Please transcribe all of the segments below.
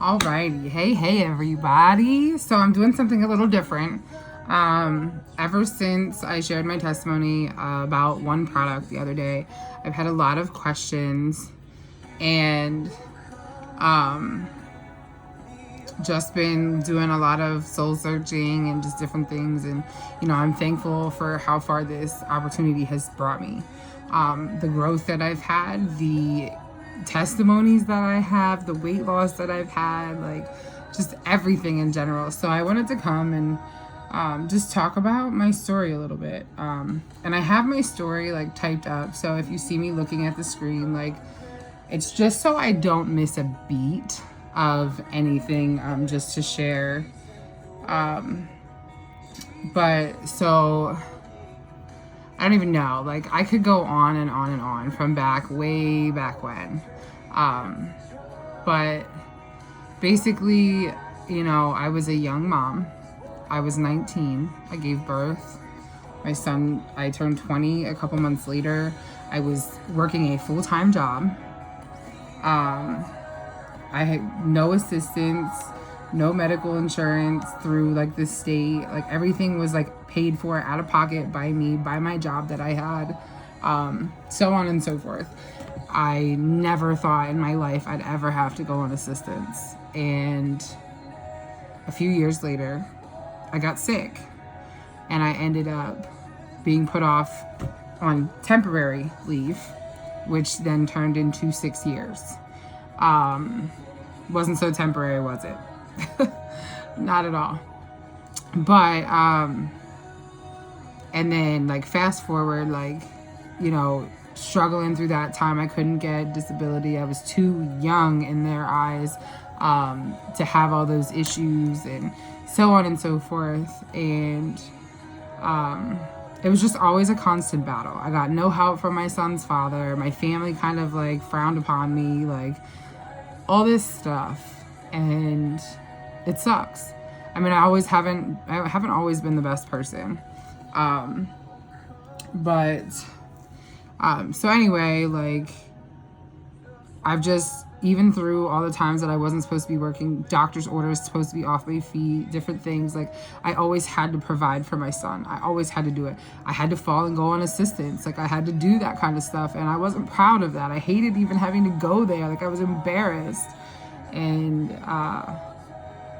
Alrighty, hey everybody. So I'm doing something a little different. Ever since I shared my testimony about one product the other day, I've had a lot of questions and just been doing a lot of soul searching and just different things. And I'm thankful for how far this opportunity has brought me. The growth that I've had, the testimonies that I have, the weight loss that I've had, like just everything in general. So I wanted to come and just talk about my story a little bit. And I have my story like typed up. So if you see me looking at the screen, like it's just so I don't miss a beat of anything, just to share. But so I don't even know. Like I could go on and on and on from way back when. But basically, I was a young mom. I was 19. I gave birth. My son, I turned 20 a couple months later. I was working a full-time job. I had no assistance, no medical insurance through like the state. Like everything was like paid for out of pocket by me, by my job that I had, so on and so forth. I never thought in my life I'd ever have to go on assistance. And a few years later, I got sick and I ended up being put off on temporary leave, which then turned into 6 years. Wasn't so temporary, was it? Not at all. But and then like fast forward, like struggling through that time. I couldn't get disability. I was too young in their eyes to have all those issues and so on and so forth. And it was just always a constant battle. I got no help from my son's father. My family kind of like frowned upon me, like all this stuff, and it sucks. I mean, I haven't always been the best person. So anyway, like I've just, even through all the times that I wasn't supposed to be working, doctor's orders supposed to be off my feet, different things, like I always had to provide for my son. I always had to do it. I had to fall and go on assistance. Like I had to do that kind of stuff. And I wasn't proud of that. I hated even having to go there. Like I was embarrassed. And,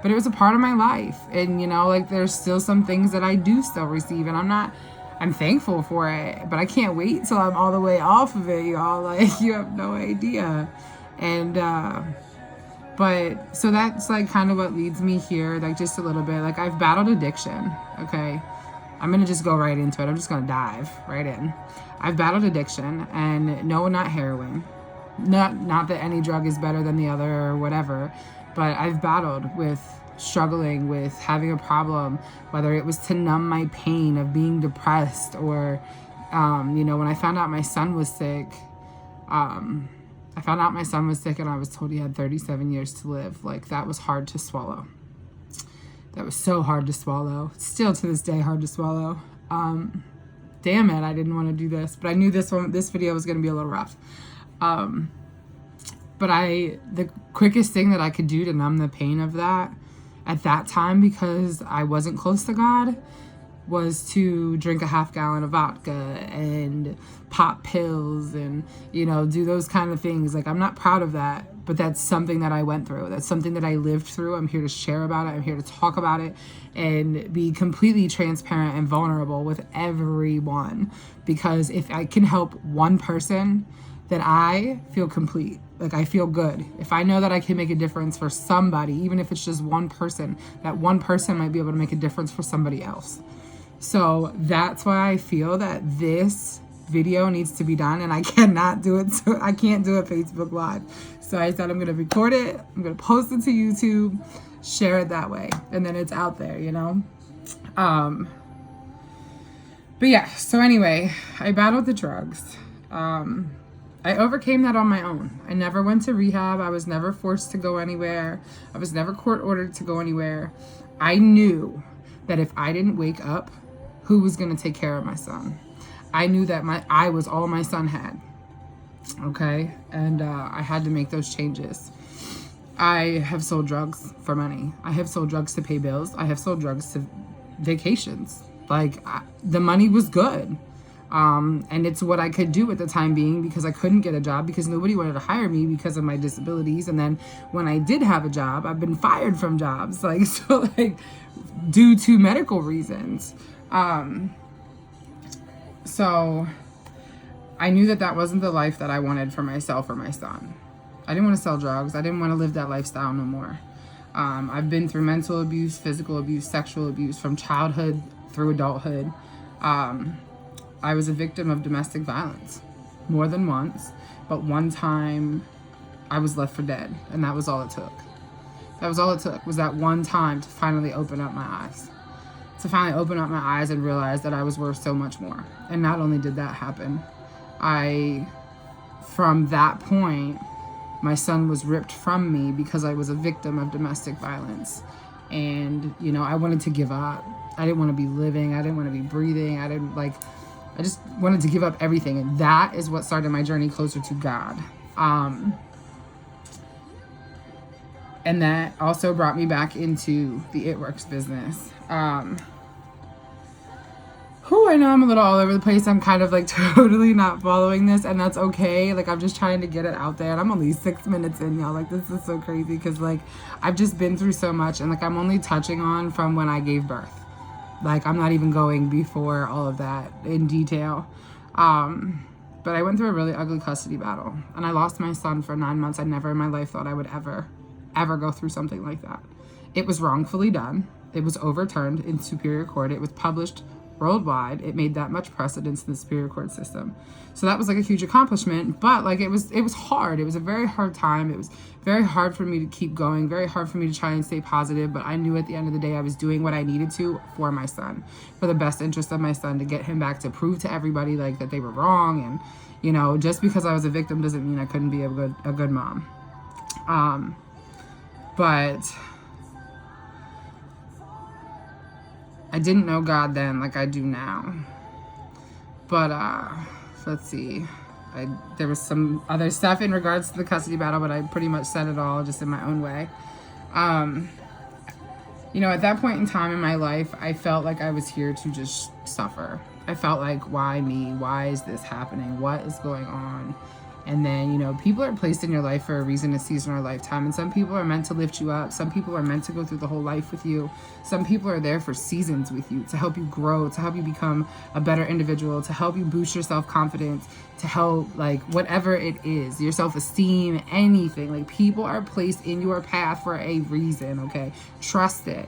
but it was a part of my life. And, like there's still some things that I do still receive, and I'm thankful for it, but I can't wait till I'm all the way off of it, y'all. Like you have no idea. And, but so that's like kind of what leads me here, like just a little bit. Like I've battled addiction. Okay. I'm going to just go right into it. I'm just going to dive right in. I've battled addiction, and no, not heroin. Not that any drug is better than the other or whatever, but I've battled with struggling with having a problem, whether it was to numb my pain of being depressed or, when I found out my son was sick, and I was told he had 37 years to live. Like that was hard to swallow. That was so hard to swallow. It's still to this day hard to swallow. Damn it, I didn't want to do this, but I knew this video was going to be a little rough. But the quickest thing that I could do to numb the pain of that at that time, because I wasn't close to God, was to drink a half gallon of vodka and pop pills and, do those kind of things. Like, I'm not proud of that, but that's something that I went through. That's something that I lived through. I'm here to share about it. I'm here to talk about it and be completely transparent and vulnerable with everyone. Because if I can help one person, then I feel complete. Like I feel good. If I know that I can make a difference for somebody, even if it's just one person, that one person might be able to make a difference for somebody else. So that's why I feel that this video needs to be done, and I cannot do it. So I can't do a Facebook Live. So I said I'm going to record it. I'm going to post it to YouTube, share it that way, and then it's out there, But yeah, so anyway, I battled the drugs. I overcame that on my own. I never went to rehab. I was never forced to go anywhere. I was never court ordered to go anywhere. I knew that if I didn't wake up, who was going to take care of my son? I knew that I was all my son had. Okay? And I had to make those changes. I have sold drugs for money. I have sold drugs to pay bills. I have sold drugs to vacations. Like, the money was good. And it's what I could do at the time being, because I couldn't get a job because nobody wanted to hire me because of my disabilities. And then when I did have a job, I've been fired from jobs, like, so, like, due to medical reasons. So I knew that that wasn't the life that I wanted for myself or my son. I didn't want to sell drugs. I didn't want to live that lifestyle no more. I've been through mental abuse, physical abuse, sexual abuse from childhood through adulthood. I was a victim of domestic violence more than once, but one time I was left for dead, and that was all it took. That was all it took, was that one time to finally open up my eyes. To finally open up my eyes and realize that I was worth so much more. And not only did that happen, from that point, my son was ripped from me because I was a victim of domestic violence. And, you know, I wanted to give up. I didn't want to be living. I didn't want to be breathing. I just wanted to give up everything. And that is what started my journey closer to God. And that also brought me back into the It Works business. I know I'm a little all over the place. I'm kind of like totally not following this, and that's okay. Like, I'm just trying to get it out there, and I'm only 6 minutes in, y'all. Like, this is so crazy because, like, I've just been through so much, and, like, I'm only touching on from when I gave birth. Like, I'm not even going before all of that in detail. But I went through a really ugly custody battle, and I lost my son for 9 months. I never in my life thought I would ever go through something like that. It was wrongfully done. It was overturned in Superior Court. It was published worldwide. It made that much precedence in the Superior Court system. So that was like a huge accomplishment, but like it was hard. It was a very hard time. It was very hard for me to keep going, very hard for me to try and stay positive, but I knew at the end of the day I was doing what I needed to for my son, for the best interest of my son, to get him back, to prove to everybody like that they were wrong. And, you know, just because I was a victim doesn't mean I couldn't be a good mom. But I didn't know God then like I do now. But let's see. There was some other stuff in regards to the custody battle, but I pretty much said it all just in my own way. You know, at that point in time in my life, I felt like I was here to just suffer. I felt like, why me? Why is this happening? What is going on? And then, you know, people are placed in your life for a reason, a season, or a lifetime. And some people are meant to lift you up. Some people are meant to go through the whole life with you. Some people are there for seasons with you, to help you grow, to help you become a better individual, to help you boost your self-confidence, to help, like, whatever it is, your self-esteem, anything. Like, people are placed in your path for a reason, okay? Trust it.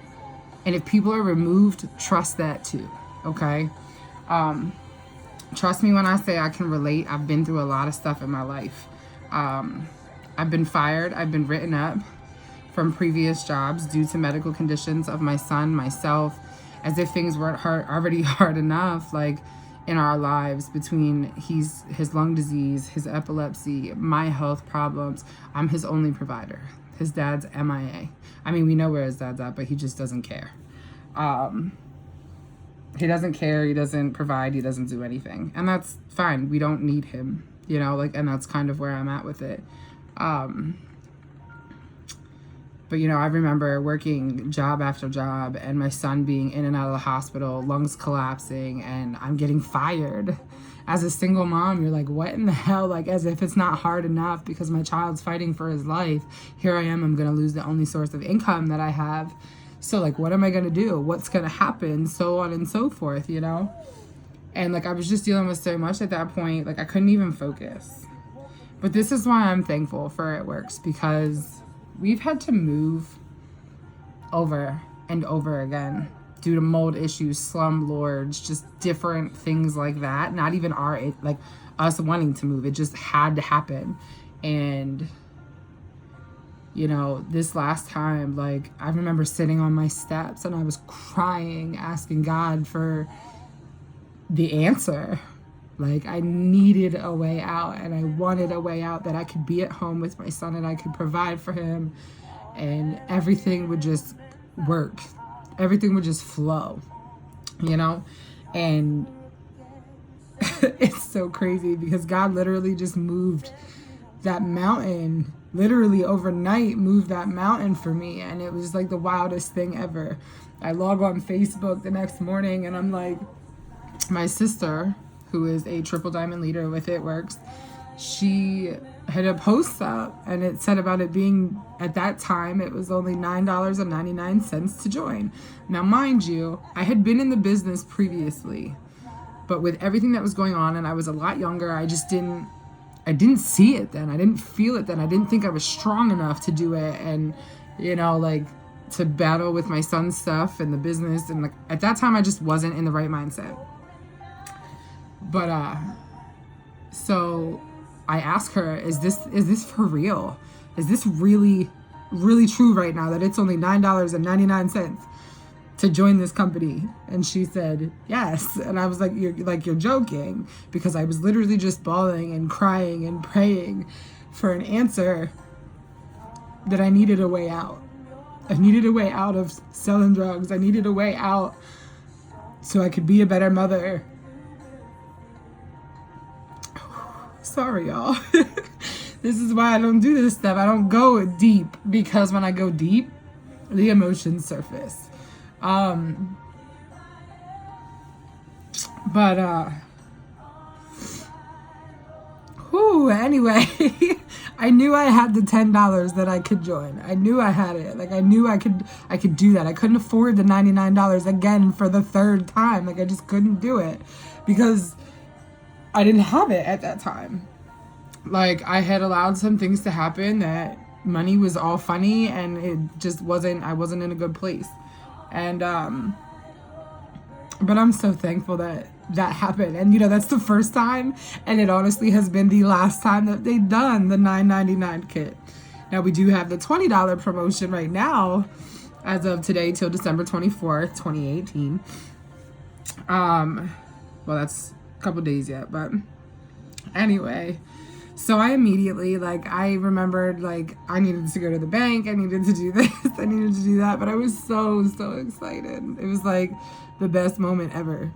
And if people are removed, trust that too, okay? Trust me when I say I can relate. I've been through a lot of stuff in my life. I've been fired. I've been written up from previous jobs due to medical conditions of my son, myself, as if things weren't already hard enough, like, in our lives, between his lung disease, his epilepsy, my health problems. I'm his only provider. His dad's MIA. I mean, we know where his dad's at, but he just doesn't care. He doesn't care, he doesn't provide, he doesn't do anything. And that's fine. We don't need him, you know, like, and that's kind of where I'm at with it. But, you know, I remember working job after job and my son being in and out of the hospital, lungs collapsing, and I'm getting fired. As a single mom, you're like, what in the hell? Like, as if it's not hard enough because my child's fighting for his life. Here I am going to lose the only source of income that I have. So, like, what am I going to do? What's going to happen? So on and so forth, you know? And, like, I was just dealing with so much at that point. Like, I couldn't even focus. But this is why I'm thankful for It Works, because we've had to move over and over again due to mold issues, slumlords, just different things like that. Not even us wanting to move. It just had to happen. And, you know, this last time, like, I remember sitting on my steps and I was crying, asking God for the answer. Like, I needed a way out, and I wanted a way out that I could be at home with my son and I could provide for him, and everything would just work. Everything would just flow, you know? And it's so crazy because God literally just moved that mountain literally overnight moved that mountain for me. And it was like the wildest thing ever. I log on Facebook the next morning and I'm like, my sister, who is a triple diamond leader with It Works, she had a post up and it said about it being, at that time, it was only $9.99 to join. Now, mind you, I had been in the business previously, but with everything that was going on and I was a lot younger, I didn't see it then. I didn't feel it then. I didn't think I was strong enough to do it and, like, to battle with my son's stuff and the business. And like, at that time, I just wasn't in the right mindset. But, so I asked her, is this for real? Is this really, really true right now that it's only $9.99 to join this company? And she said, yes. And I was like, you're joking, because I was literally just bawling and crying and praying for an answer that I needed a way out. I needed a way out of selling drugs. I needed a way out so I could be a better mother. Sorry, y'all. This is why I don't do this stuff. I don't go deep, because when I go deep, the emotions surface. Anyway, I knew I had the $10 that I could join. I knew I had it. Like, I knew I could do that. I couldn't afford the $99 again for the third time. Like, I just couldn't do it because I didn't have it at that time. Like, I had allowed some things to happen that money was all funny and it just wasn't, I wasn't in a good place. And, but I'm so thankful that happened. And, that's the first time. And it honestly has been the last time that they've done the $9.99 kit. Now, we do have the $20 promotion right now as of today till December 24th, 2018. Well, that's a couple days yet. But anyway, so I immediately, I remembered, I needed to go to the bank. I needed to do this. I needed to do that. But I was so, so excited. It was, the best moment ever.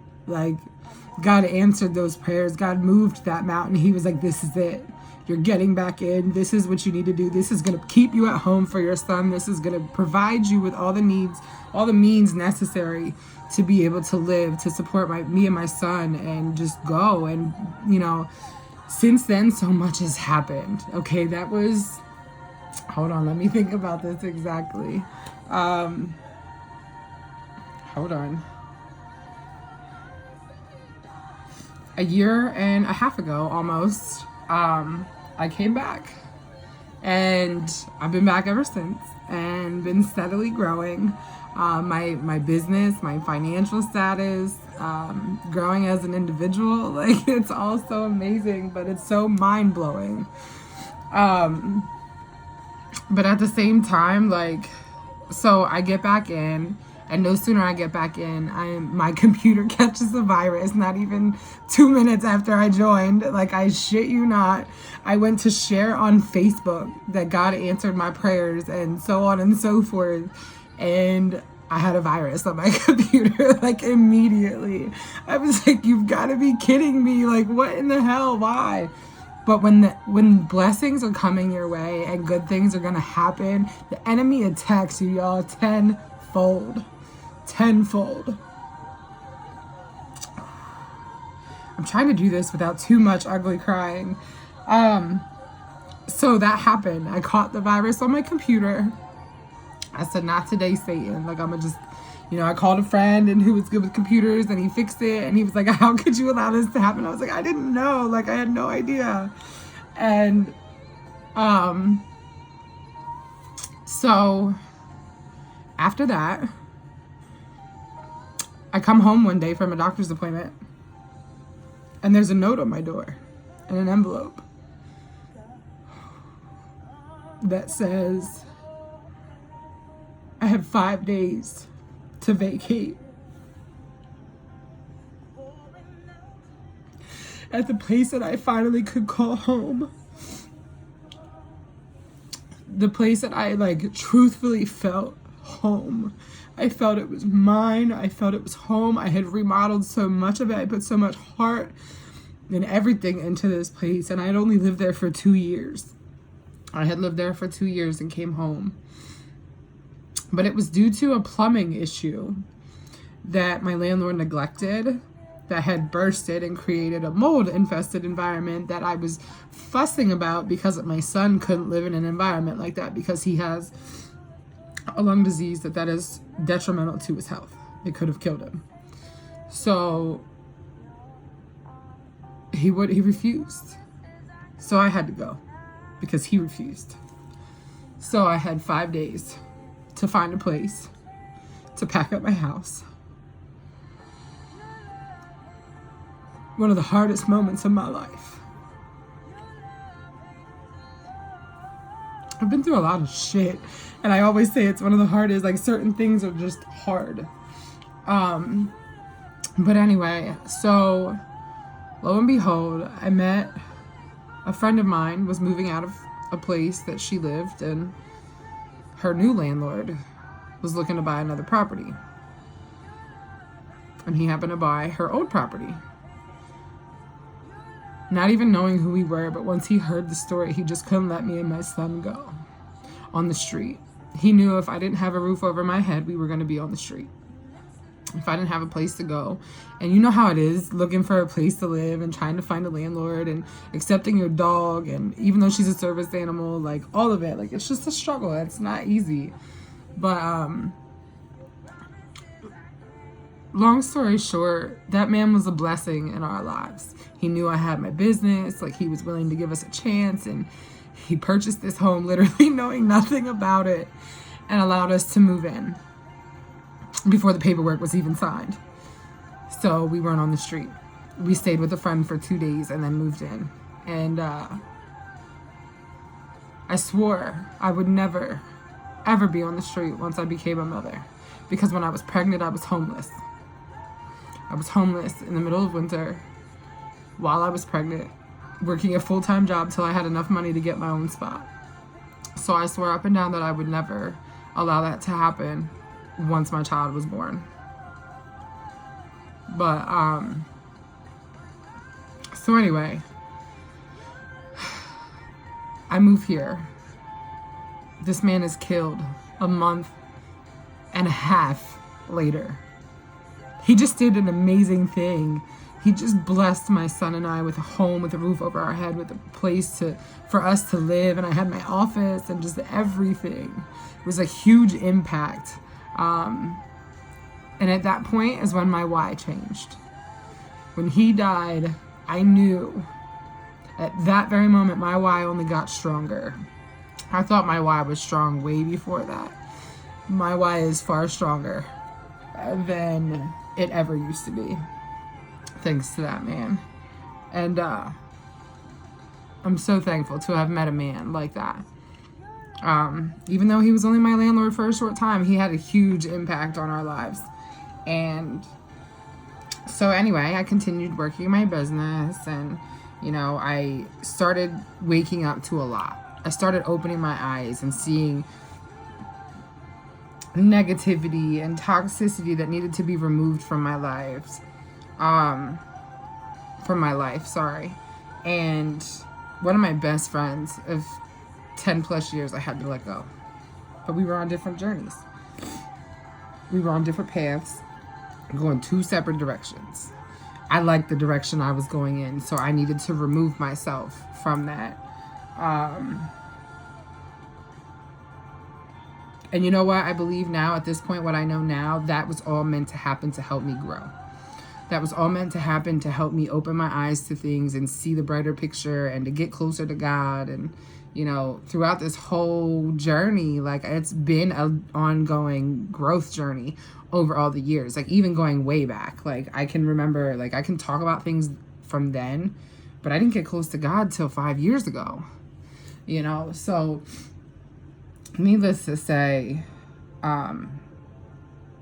God answered those prayers. God moved that mountain. He was like, this is it. You're getting back in. This is what you need to do. This is going to keep you at home for your son. This is going to provide you with all the needs, all the means necessary to be able to live, to support me and my son and just go. And, since then, so much has happened. Okay, that was, hold on, let me think about this exactly. Hold on. A year and a half ago, almost, I came back. And I've been back ever since and been steadily growing. My business, my financial status, growing as an individual, it's all so amazing, but it's so mind-blowing. But at the same time, so I get back in, and no sooner I get back in, my computer catches the virus, not even 2 minutes after I joined. I shit you not. I went to share on Facebook that God answered my prayers and so on and so forth. And I had a virus on my computer, immediately. I was like, you've got to be kidding me. What in the hell? Why? But when blessings are coming your way and good things are going to happen, the enemy attacks you, y'all, tenfold. Tenfold. I'm trying to do this without too much ugly crying. So that happened. I caught the virus on my computer. I said, not today, Satan. I'm gonna just, I called a friend and who was good with computers and he fixed it. And he was like, how could you allow this to happen? I was like, I didn't know. I had no idea. And, so after that, I come home one day from a doctor's appointment and there's a note on my door in an envelope that says, I have 5 days to vacate at the place that I finally could call home. The place that I truthfully felt home. I felt it was mine. I felt it was home. I had remodeled so much of it. I put so much heart and everything into this place. And I had only lived there for 2 years. I had lived there for 2 years and came home. But it was due to a plumbing issue that my landlord neglected that had bursted and created a mold-infested environment that I was fussing about because my son couldn't live in an environment like that because he has a lung disease that is detrimental to his health. It could have killed him. So he refused. So I had to go because he refused. So I had 5 days to find a place to pack up my house. One of the hardest moments of my life. I've been through a lot of shit, and I always say it's one of the hardest, like certain things are just hard. But anyway, so lo and behold, I met a friend of mine was moving out of a place that she lived, and her new landlord was looking to buy another property. And he happened to buy her old property. Not even knowing who we were, but once he heard the story, he just couldn't let me and my son go on the street. He knew if I didn't have a roof over my head, we were going to be on the street. If I didn't have a place to go. And you know how it is, looking for a place to live and trying to find a landlord and accepting your dog. And even though she's a service animal, like all of it, like it's just a struggle. It's not easy. But long story short, that man was a blessing in our lives. He knew I had my business, like he was willing to give us a chance, and he purchased this home literally knowing nothing about it and allowed us to move in before the paperwork was even signed. So we weren't on the street. We stayed with a friend for 2 days and then moved in. And I swore I would never, ever be on the street once I became a mother. Because when I was pregnant, I was homeless. I was homeless in the middle of winter while I was pregnant, working a full-time job till I had enough money to get my own spot. So I swore up and down that I would never allow that to happen once my child was born. But, so anyway, I move here. This man is killed a month and a half later. He just did an amazing thing. He just blessed my son and I with a home, with a roof over our head, with a place for us to live. And I had my office and just everything. It was a huge impact. And at that point is when my why changed. When he died, I knew at that very moment my why only got stronger. I thought my why was strong way before that. My why is far stronger than it ever used to be. Thanks to that man. And I'm so thankful to have met a man like that. Even though he was only my landlord for a short time, he had a huge impact on our lives. And so anyway, I continued working my business, and you know, I started waking up to a lot. I started opening my eyes and seeing negativity and toxicity that needed to be removed from my life. And one of my best friends of 10 plus years I had to let go. But we were on different journeys. We were on different paths, going 2 separate directions. I liked the direction I was going in, so I needed to remove myself from that. And you know what? I believe now, at this point, what I know now, that was all meant to happen to help me grow. That was all meant to happen to help me open my eyes to things and see the brighter picture and to get closer to God. And, you know, throughout this whole journey, like, it's been an ongoing growth journey over all the years, like even going way back. Like, I can remember, like, I can talk about things from then, but I didn't get close to God till 5 years ago, you know? So needless to say,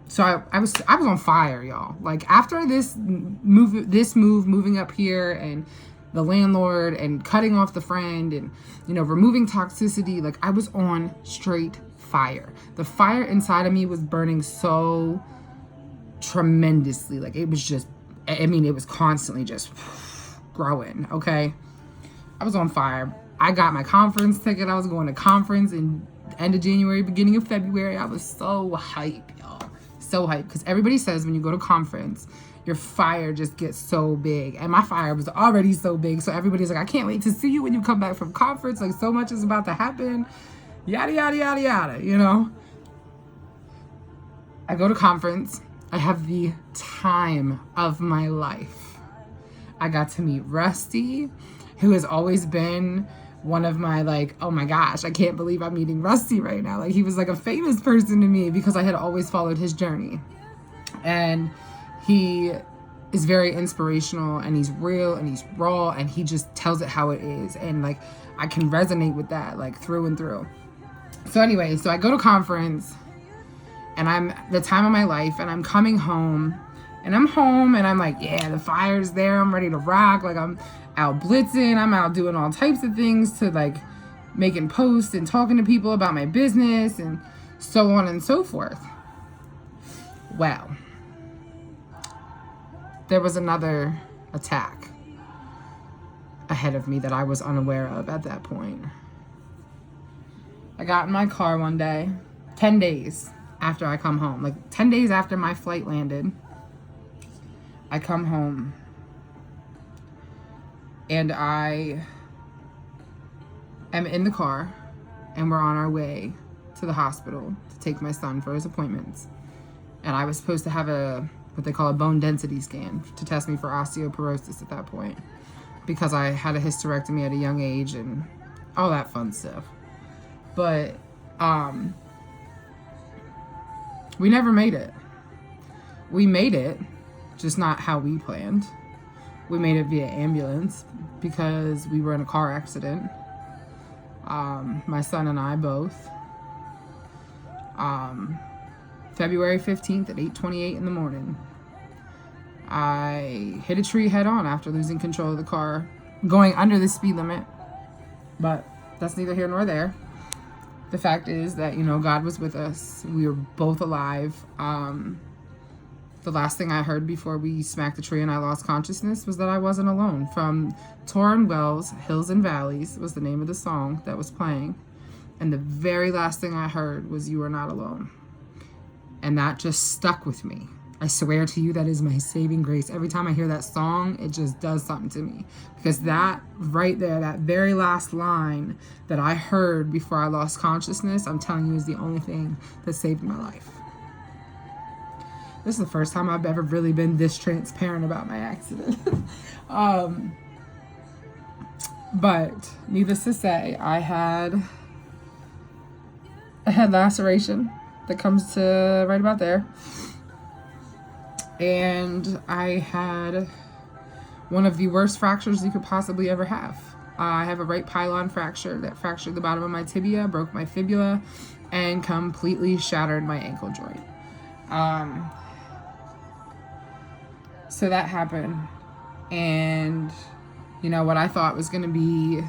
so I was on fire, y'all. Like, after this move, moving up here, and the landlord, and cutting off the friend, and, you know, removing toxicity, like, I was on straight fire. The fire inside of me was burning so tremendously. Like, it was just, I mean, it was constantly just growing, okay? I was on fire. I got my conference ticket. I was going to conference in the end of January, beginning of February. I was so hype, y'all. So hype. Because everybody says when you go to conference, your fire just gets so big. And my fire was already so big. So everybody's like, I can't wait to see you when you come back from conference. Like, so much is about to happen. Yada, yada, yada, yada, you know? I go to conference. I have the time of my life. I got to meet Rusty, who has always been one of my, like, oh my gosh, I can't believe I'm meeting Rusty right now. Like, he was like a famous person to me because I had always followed his journey. And he is very inspirational, and he's real, and he's raw, and he just tells it how it is. And like, I can resonate with that, like, through and through. So anyway, so I go to conference, and I'm the time of my life, and I'm coming home, and I'm like, yeah, the fire's there. I'm ready to rock. Like, I'm out blitzing. I'm out doing all types of things to, like, making posts and talking to people about my business and so on and so forth. Well, there was another attack ahead of me that I was unaware of at that point. I got in my car one day, 10 days after I come home, like 10 days after my flight landed. I come home and I am in the car, and we're on our way to the hospital to take my son for his appointments. And I was supposed to have what they call a bone density scan to test me for osteoporosis at that point, because I had a hysterectomy at a young age and all that fun stuff. But we never made it. We made it, just not how we planned. We made it via ambulance because we were in a car accident. My son and I both. February 15th at 8:28 in the morning. I hit a tree head on after losing control of the car, going under the speed limit. But that's neither here nor there. The fact is that, God was with us. We were both alive. The last thing I heard before we smacked the tree and I lost consciousness was that I wasn't alone. From Tauren Wells, Hills and Valleys was the name of the song that was playing. And the very last thing I heard was, "You are not alone." And that just stuck with me. I swear to you, that is my saving grace. Every time I hear that song, it just does something to me. Because that right there, that very last line that I heard before I lost consciousness, I'm telling you, is the only thing that saved my life. This is the first time I've ever really been this transparent about my accident. But needless to say, I had a head laceration that comes to right about there. And I had one of the worst fractures you could possibly ever have. I have a right pylon fracture that fractured the bottom of my tibia, broke my fibula, and completely shattered my ankle joint. So that happened. And, what I thought was going to be,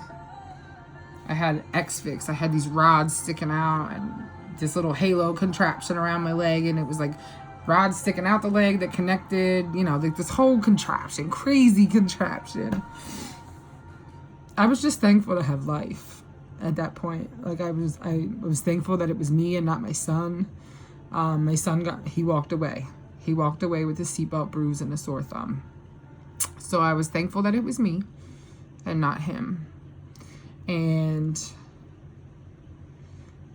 I had X-Fix. I had these rods sticking out and this little halo contraption around my leg. And it was like rods sticking out the leg that connected, like this whole contraption, crazy contraption. I was just thankful to have life at that point. Like I was thankful that it was me and not my son. My son he walked away. He walked away with a seatbelt bruise and a sore thumb. So I was thankful that it was me and not him. And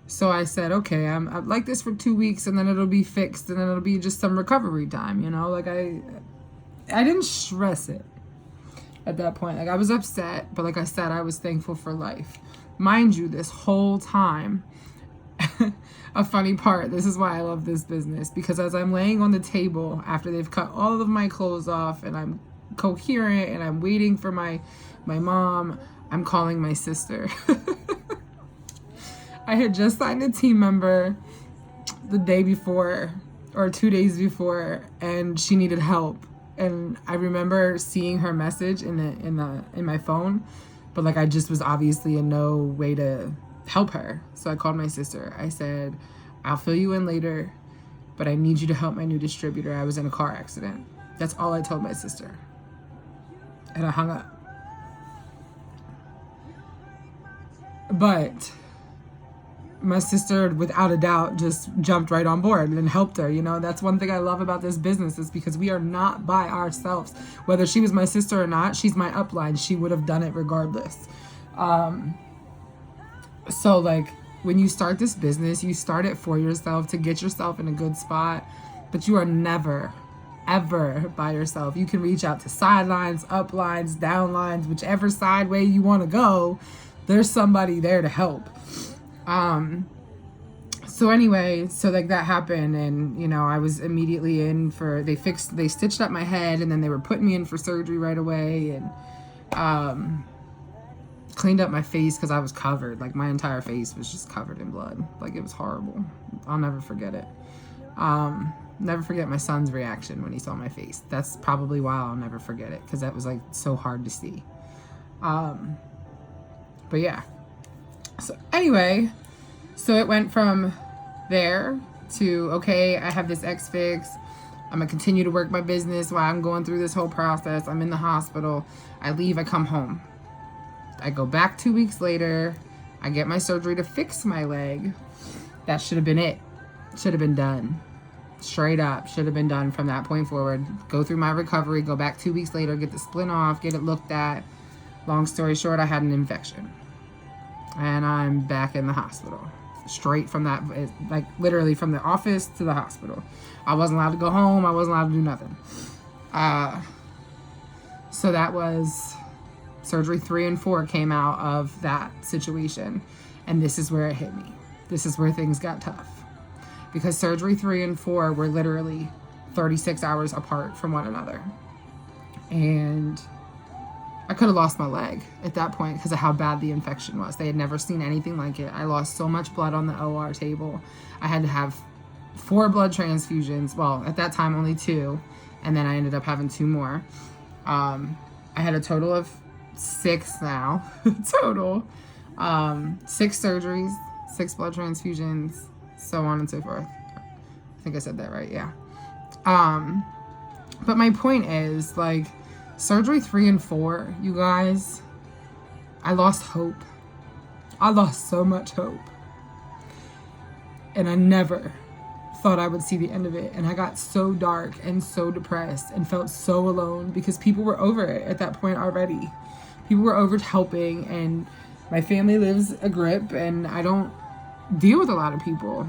so I said, okay, I'm like this for 2 weeks and then it'll be fixed and then it'll be just some recovery time, Like I didn't stress it at that point. Like I was upset, but like I said, I was thankful for life. Mind you, this whole time, a funny part, this is why I love this business, because as I'm laying on the table after they've cut all of my clothes off and I'm coherent and I'm waiting for my mom, I'm calling my sister. I had just signed a team member the day before or 2 days before, and she needed help. And I remember seeing her message in my phone, but like I just was obviously in no way to help her. So I called my sister. I said, I'll fill you in later, but I need you to help my new distributor. I was in a car accident. That's all I told my sister. And I hung up. But my sister, without a doubt, just jumped right on board and helped her. You know, that's one thing I love about this business, is because we are not by ourselves. Whether she was my sister or not, she's my upline. She would have done it regardless. So like, when you start this business, you start it for yourself, to get yourself in a good spot, but you are never, ever by yourself. You can reach out to sidelines, uplines, downlines, whichever side way you want to go. There's somebody there to help. So anyway, so like that happened, and you know, I was immediately in for, they stitched up my head, and then they were putting me in for surgery right away, and cleaned up my face because I was covered. Like, my entire face was just covered in blood. Like, it was horrible. I'll never forget it. Never forget my son's reaction when he saw my face. That's probably why I'll never forget it, because that was like so hard to see. But yeah. So anyway, so it went from there to, okay, I have this X fix. I'm gonna continue to work my business while I'm going through this whole process. I'm in the hospital. I leave, I come home. I go back 2 weeks later. I get my surgery to fix my leg. That should have been it. Should have been done. Straight up. Should have been done from that point forward. Go through my recovery. Go back 2 weeks later. Get the splint off. Get it looked at. Long story short, I had an infection. And I'm back in the hospital. Straight from that, like literally from the office to the hospital. I wasn't allowed to go home. I wasn't allowed to do nothing. So that was... Surgery 3 and 4 came out of that situation, and this is where it hit me. This is where things got tough, because surgery 3 and 4 were literally 36 hours apart from one another, and I could have lost my leg at that point because of how bad the infection was. They had never seen anything like it. I lost so much blood on the OR table. I had to have 4 blood transfusions. Well, at that time only 2, and then I ended up having 2 more. I had a total of 6 now. Total. 6 surgeries, 6 blood transfusions, so on and so forth. I think I said that right, yeah. But my point is, like, surgery 3 and 4, you guys, I lost hope. I lost so much hope. And I never thought I would see the end of it. And I got so dark and so depressed and felt so alone, because people were over it at that point already. People were over helping, and my family lives a grip, and I don't deal with a lot of people.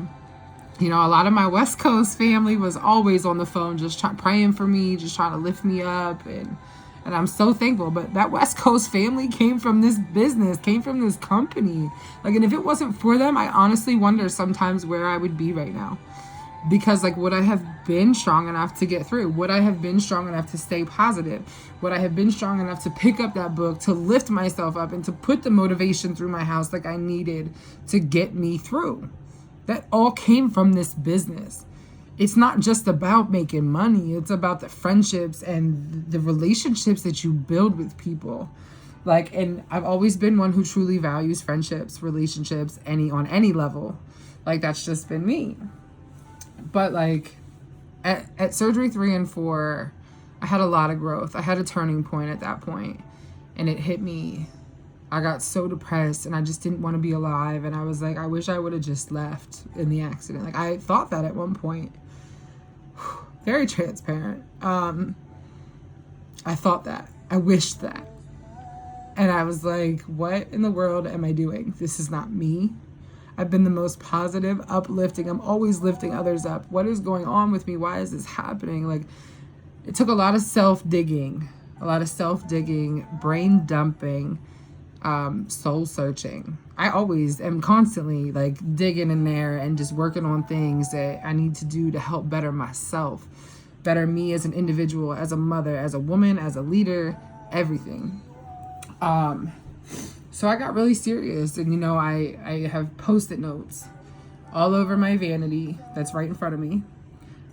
You know, a lot of my West Coast family was always on the phone, just praying for me, just trying to lift me up, and I'm so thankful. But that West Coast family came from this business, came from this company. Like, and if it wasn't for them, I honestly wonder sometimes where I would be right now. Because, like, would I have been strong enough to get through? Would I have been strong enough to stay positive? Would I have been strong enough to pick up that book, to lift myself up, and to put the motivation through my house like I needed to get me through? That all came from this business. It's not just about making money. It's about the friendships and the relationships that you build with people. Like, and I've always been one who truly values friendships, relationships, on any level. Like, that's just been me. But like at surgery 3 and 4, I had a lot of growth. I had a turning point at that point, and it hit me. I got so depressed, and I just didn't want to be alive. And I was like, I wish I would have just left in the accident. Like, I thought that at one point. Very transparent. I thought that. I wished that. And I was like, what in the world am I doing? This is not me. I've been the most positive, uplifting. I'm always lifting others up. What is going on with me? Why is this happening? Like, it took a lot of self-digging, brain dumping, soul searching. I always am constantly like digging in there and just working on things that I need to do to help better myself, better me as an individual, as a mother, as a woman, as a leader, everything. So I got really serious, and, you know, I have Post-it notes all over my vanity that's right in front of me.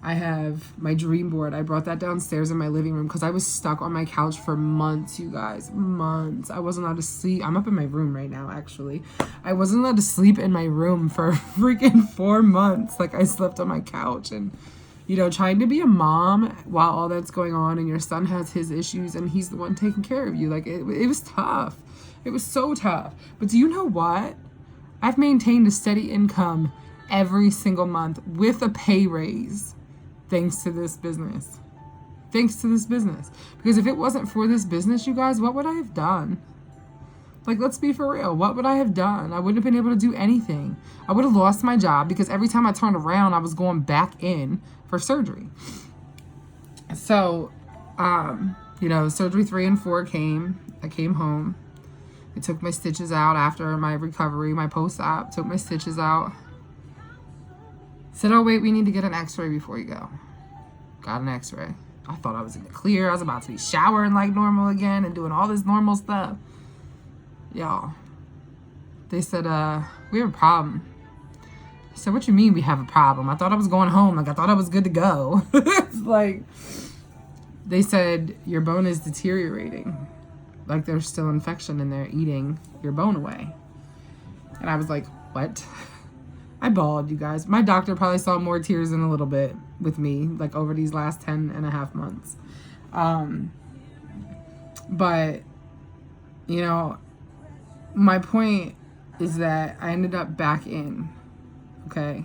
I have my dream board. I brought that downstairs in my living room because I was stuck on my couch for months, you guys. Months. I wasn't allowed to sleep. I'm up in my room right now, actually. I wasn't allowed to sleep in my room for freaking 4 months. Like, I slept on my couch, and, you know, trying to be a mom while all that's going on, and your son has his issues, and he's the one taking care of you. Like, it was tough. It was so tough. But do you know what? I've maintained a steady income every single month with a pay raise thanks to this business. Thanks to this business. Because if it wasn't for this business, you guys, what would I have done? Like, let's be for real. What would I have done? I wouldn't have been able to do anything. I would have lost my job because every time I turned around, I was going back in for surgery. So, surgery 3 and 4 came. I came home. I took my stitches out after my recovery, my post-op. Took my stitches out. Said, oh, wait, we need to get an x-ray before you go. Got an x-ray. I thought I was in the clear. I was about to be showering like normal again and doing all this normal stuff. Y'all. They said, we have a problem. I said, what you mean we have a problem? I thought I was going home. Like, I thought I was good to go. It's like, they said, your bone is deteriorating. Like, there's still infection in there eating your bone away. And I was like, what? I bawled, you guys. My doctor probably saw more tears in a little bit with me, like, over these last 10 and a half months. But, my point is that I ended up back in, okay?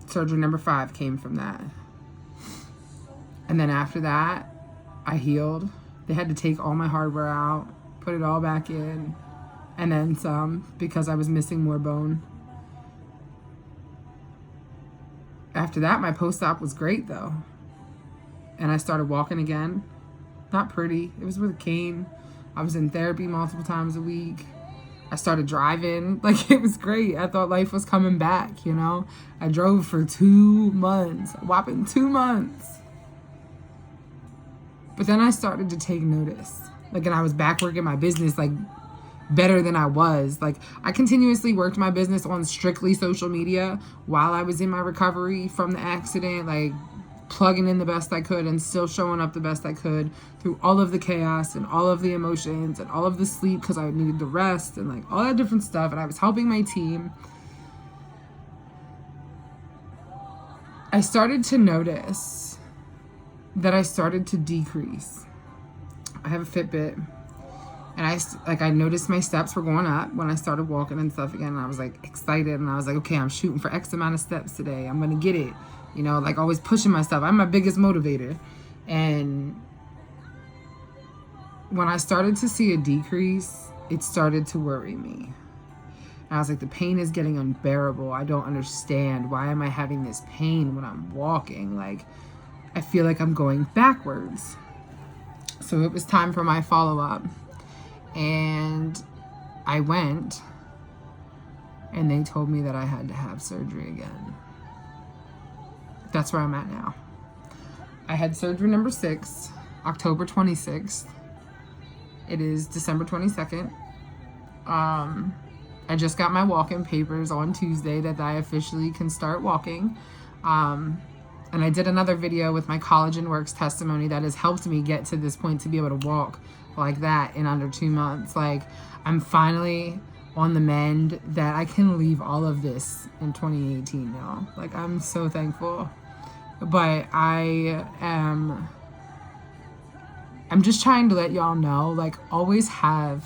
Surgery number 5 came from that. And then after that, I healed. They had to take all my hardware out, put it all back in, and then some because I was missing more bone. After that, my post-op was great, though. And I started walking again. Not pretty. It was with a cane. I was in therapy multiple times a week. I started driving. Like, it was great. I thought life was coming back, I drove for 2 months. A whopping 2 months. But then I started to take notice. Like, and I was back working my business, like, better than I was. Like, I continuously worked my business on strictly social media while I was in my recovery from the accident, like, plugging in the best I could and still showing up the best I could through all of the chaos and all of the emotions and all of the sleep because I needed to rest and, like, all that different stuff. And I was helping my team. I started to notice that I started to decrease. I have a Fitbit, and I noticed my steps were going up when I started walking and stuff again, and I was, like, excited, and I was like, okay, I'm shooting for X amount of steps today. I'm gonna get it. Like, always pushing myself. I'm my biggest motivator. And when I started to see a decrease, it started to worry me. And I was like, the pain is getting unbearable. I don't understand. Why am I having this pain when I'm walking? Like, I feel like I'm going backwards. So it was time for my follow-up. And I went, and they told me that I had to have surgery again. That's where I'm at now. I had surgery number 6, October 26th. It is December 22nd. I just got my walk-in papers on Tuesday that I officially can start walking. And I did another video with my Collagen Works testimony that has helped me get to this point to be able to walk like that in under 2 months. Like, I'm finally on the mend that I can leave all of this in 2018 now. Like, I'm so thankful. But I'm just trying to let y'all know, like, always have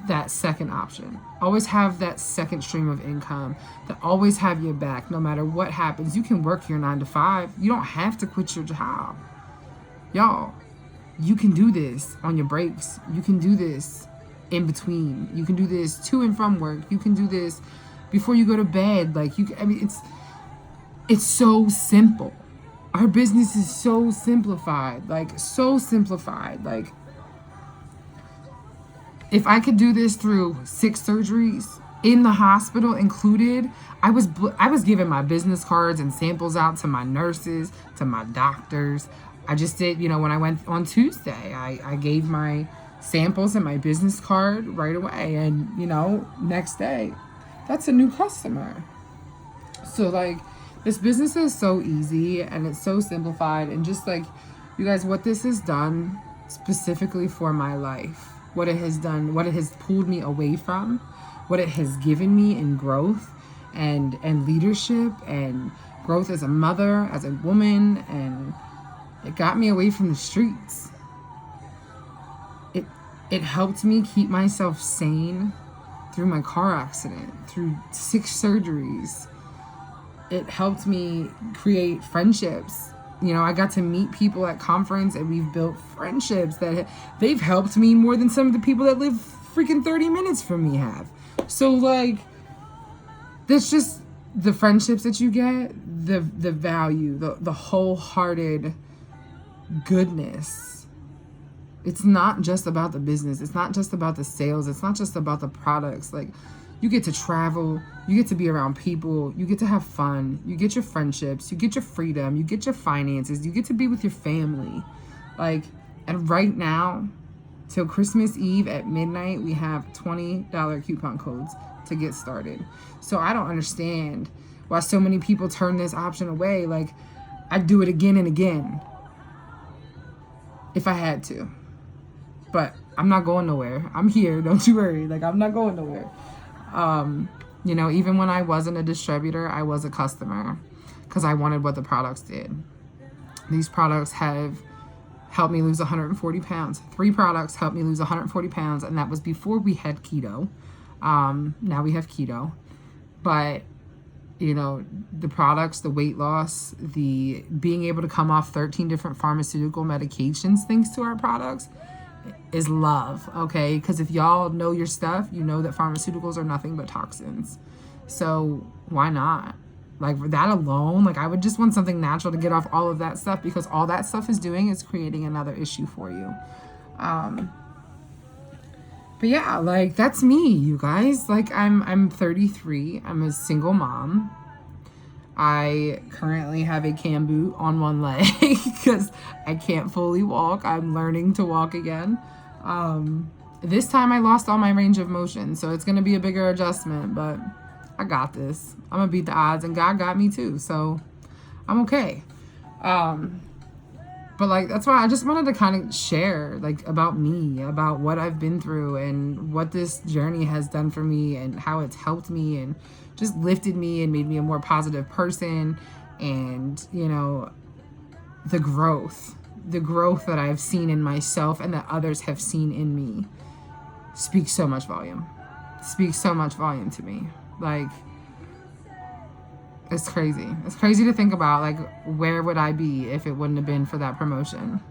that second option. Always have that second stream of income that always have your back no matter what happens. You can work your 9 to 5. You don't have to quit your job. Y'all, you can do this on your breaks. You can do this in between. You can do this to and from work. You can do this before you go to bed. Like, it's so simple. Our business is so simplified. Like, so simplified. Like, if I could do this through 6 surgeries in the hospital included, I was giving my business cards and samples out to my nurses, to my doctors. I just did, when I went on Tuesday, I gave my samples and my business card right away. And, next day, that's a new customer. So, like, this business is so easy and it's so simplified. And just, like, you guys, what this has done specifically for my life, what it has done, what it has pulled me away from, what it has given me in growth and leadership and growth as a mother, as a woman, and it got me away from the streets. It helped me keep myself sane through my car accident, through 6 surgeries. It helped me create friendships. You know, I got to meet people at conference, and we've built friendships that they've helped me more than some of the people that live freaking 30 minutes from me have. So, like, that's just the friendships that you get, the value, the wholehearted goodness. It's not just about the business. It's not just about the sales. It's not just about the products. Like, you get to travel, you get to be around people, you get to have fun, you get your friendships, you get your freedom, you get your finances, you get to be with your family. Like, and right now, till Christmas Eve at midnight, we have $20 coupon codes to get started. So I don't understand why so many people turn this option away. Like, I'd do it again and again if I had to. But I'm not going nowhere. I'm here, don't you worry. Like, I'm not going nowhere. You know, even when I wasn't a distributor, I was a customer because I wanted what the products did. These products have helped me lose 140 pounds. 3 products helped me lose 140 pounds, and that was before we had keto. Now we have keto. But, you know, the products, the weight loss, the being able to come off 13 different pharmaceutical medications thanks to our products is love, okay? Because if y'all know your stuff, you know that pharmaceuticals are nothing but toxins. So why not? Like, for that alone, like, I would just want something natural to get off all of that stuff, because all that stuff is doing is creating another issue for you. But yeah, like, that's me, you guys. Like, I'm 33. I'm a single mom. I currently have a cam boot on one leg because I can't fully walk. I'm learning to walk again. This time I lost all my range of motion, so it's going to be a bigger adjustment, but I got this. I'm going to beat the odds, and God got me too, so I'm okay. But, like, that's why I just wanted to kind of share, like, about me, about what I've been through and what this journey has done for me and how it's helped me and just lifted me and made me a more positive person. And, you know, the growth that I've seen in myself and that others have seen in me speaks so much volume. Speaks so much volume to me. Like, it's crazy. It's crazy to think about, like, where would I be if it wouldn't have been for that promotion?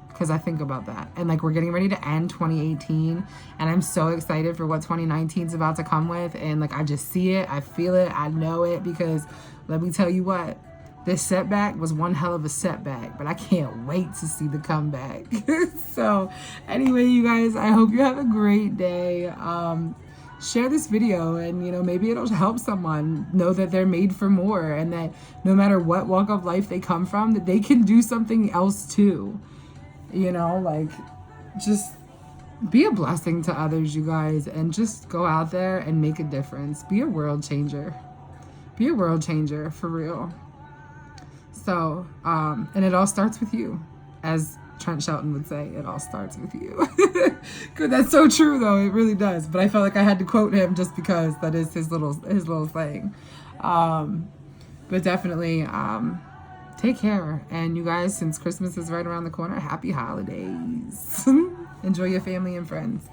Because I think about that. And, like, we're getting ready to end 2018, and I'm so excited for what 2019 is about to come with. And, like, I just see it. I feel it. I know it, because let me tell you what, this setback was one hell of a setback, but I can't wait to see the comeback. So, anyway, you guys, I hope you have a great day. Share this video, and, you know, maybe it'll help someone know that they're made for more, and that no matter what walk of life they come from, that they can do something else too. You know, like, just be a blessing to others, you guys, and just go out there and make a difference. Be a world changer. Be a world changer, for real. So, and it all starts with you. As Trent Shelton would say, it all starts with you. Good, that's so true, though. It really does. But I felt like I had to quote him just because that is his little thing. But definitely, take care. And you guys, since Christmas is right around the corner, happy holidays. Enjoy your family and friends.